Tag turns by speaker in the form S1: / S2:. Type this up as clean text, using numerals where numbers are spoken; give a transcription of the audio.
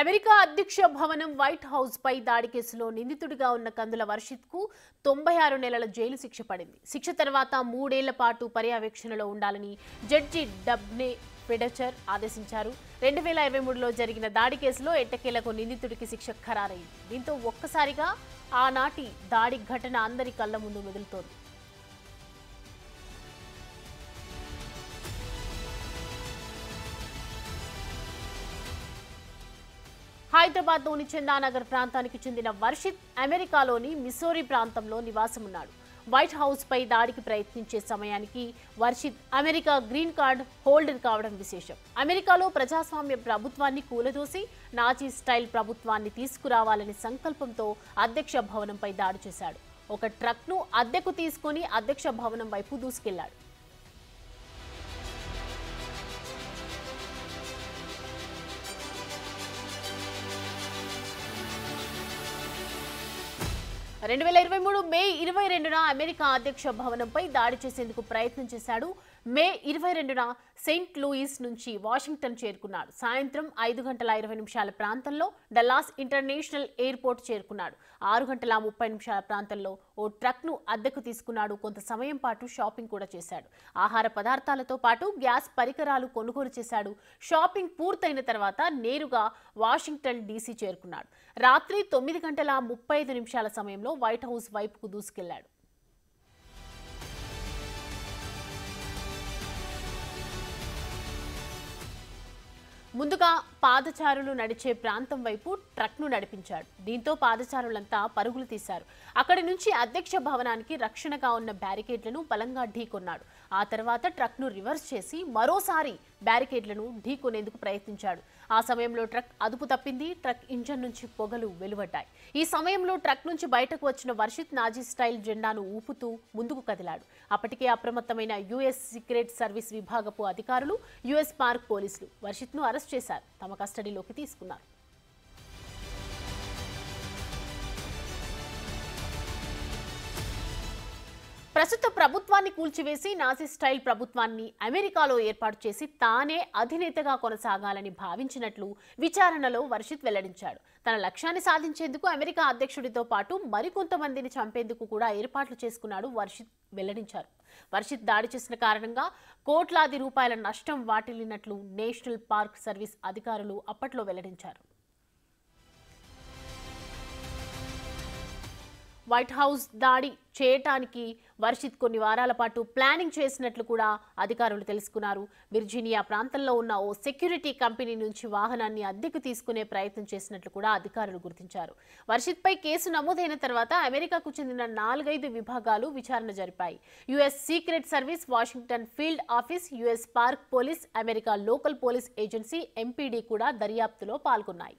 S1: America అధ్యక్ష భవనం white house పై దాడి కేసులో నిందితుడిగా ఉన్న కందుల వర్షిత్ కు 96 నెలల జైలు శిక్ష పడింది. శిక్ష తర్వాత 3 ఏళ్ల పాటు పర్యవేక్షణలో ఉండాలని జడ్జి డబ్నే ఫెడచర్ ఆదేశించారు. 2023లో జరిగిన దాడి కేసులో ఎట్టకేలకు నిందితుడికి శిక్ష ఖరారైంది. దీంతో ఒక్కసారిగా ఆనాటి దాడి ఘటన అందరి కళ్ల ముందు మెదులుతోంది. హైదరాబాద్లోని చందానగర్ ప్రాంతానికి చెందిన వర్షిత్ అమెరికాలోని మిసోరీ ప్రాంతంలో నివాసమున్నాడు. వైట్ హౌస్ పై దాడికి ప్రయత్నించే సమయానికి Varshith America green card holder కావడం విశేషం. అమెరికాలో ప్రజాస్వామ్య ప్రభుత్వాన్ని కూలదోసి నాజీ స్టైల్ ప్రభుత్వాన్ని తీసుకురావాలనే సంకల్పంతో అధ్యక్ష భవనంపై దాడి చేశాడు. ఒక ట్రక్ను అద్దెకు తీసుకుని అధ్యక్ష భవనం వైపు దూసుకెళ్లాడు. మే 22న అమెరికా అధ్యక్ష భవనంపై దాడి చేసేందుకు ప్రయత్నం చేశాడు. మే 22న సెయింట్ లూయిస్ నుంచి వాషింగ్టన్ చేరుకున్నాడు. సాయంత్రం 5:20 ప్రాంతంలో డల్లాస్ ఇంటర్నేషనల్ ఎయిర్పోర్ట్ చేరుకున్నాడు. 6:30 ప్రాంతంలో ఓ ట్రక్ను అద్దెకు తీసుకున్నాడు. కొంత సమయం పాటు షాపింగ్ కూడా చేశాడు. ఆహార పదార్థాలతో పాటు గ్యాస్ పరికరాలు కొనుగోలు చేశాడు. షాపింగ్ పూర్తయిన తర్వాత నేరుగా వాషింగ్టన్ డీసీ చేరుకున్నాడు. రాత్రి 9:35 సమయంలో వైట్ హౌస్ వైపుకు దూసుకెళ్లాడు. ముందుగా పాదచారులు నడిచే ప్రాంతం వైపు ట్రక్ను నడిపించాడు. దీంతో పాదచారులంతా పరుగులు తీశారు. అక్కడి నుంచి అధ్యక్ష భవనానికి రక్షణగా ఉన్న బ్యారికేడ్లను బలంగా ఢీకొన్నాడు. ఆ తర్వాత ట్రక్ను రివర్స్ చేసి మరోసారి బ్యారికేడ్లను ఢీకొనేందుకు ప్రయత్నించాడు. ఆ సమయంలో ట్రక్ అదుపు తప్పింది. ట్రక్ ఇంజన్ నుంచి పొగలు వెలువడ్డాయి. ఈ సమయంలో ట్రక్ నుంచి బయటకు వచ్చిన వర్షిత్ నాజీ స్టైల్ జెండాను ఊపుతూ ముందుకు కదిలాడు. అప్పటికే అప్రమత్తమైన యుఎస్ సీక్రెట్ సర్వీస్ విభాగపు అధికారులు, యుఎస్ పార్క్ పోలీసులు వర్షిత్ను అరెస్ట్ చేశారు. తమ కస్టడీలోకి తీసుకున్నారు. ప్రస్తుత ప్రభుత్వాన్ని కూల్చివేసి నాజీ స్టైల్ ప్రభుత్వాన్ని అమెరికాలో ఏర్పాటు చేసి తానే అధినేతగా కొనసాగాలని భావించినట్లు విచారణలో వర్షిత్ వెల్లడించాడు. తన లక్ష్యాన్ని సాధించేందుకు అమెరికా అధ్యక్షుడితో పాటు మరికొంతమందిని చంపేందుకు కూడా ఏర్పాట్లు చేసుకున్నాడు వర్షిత్ వెల్లడించారు. వర్షిత్ దాడి చేసిన కారణంగా కోట్లాది రూపాయల నష్టం వాటిల్లినట్లు నేషనల్ పార్క్ సర్వీస్ అధికారులు అప్పట్లో వెల్లడించారు. వైట్ హౌస్ దాడి చేయటానికి వర్షిత్ కొన్ని వారాల పాటు ప్లానింగ్ చేసినట్లు కూడా అధికారులు తెలుసుకున్నారు. విర్జీనియా ప్రాంతంలో ఉన్న ఓ సెక్యూరిటీ కంపెనీ నుంచి వాహనాన్ని అద్దెకు తీసుకునే ప్రయత్నం చేసినట్లు కూడా అధికారులు గుర్తించారు. వర్షిత్ పై కేసు నమోదైన తర్వాత అమెరికాకు చెందిన 4-5 విభాగాలు విచారణ జరిపాయి. US secret service, Washington field office, US park police, America local police agency MPD కూడా దర్యాప్తులో పాల్గొన్నాయి.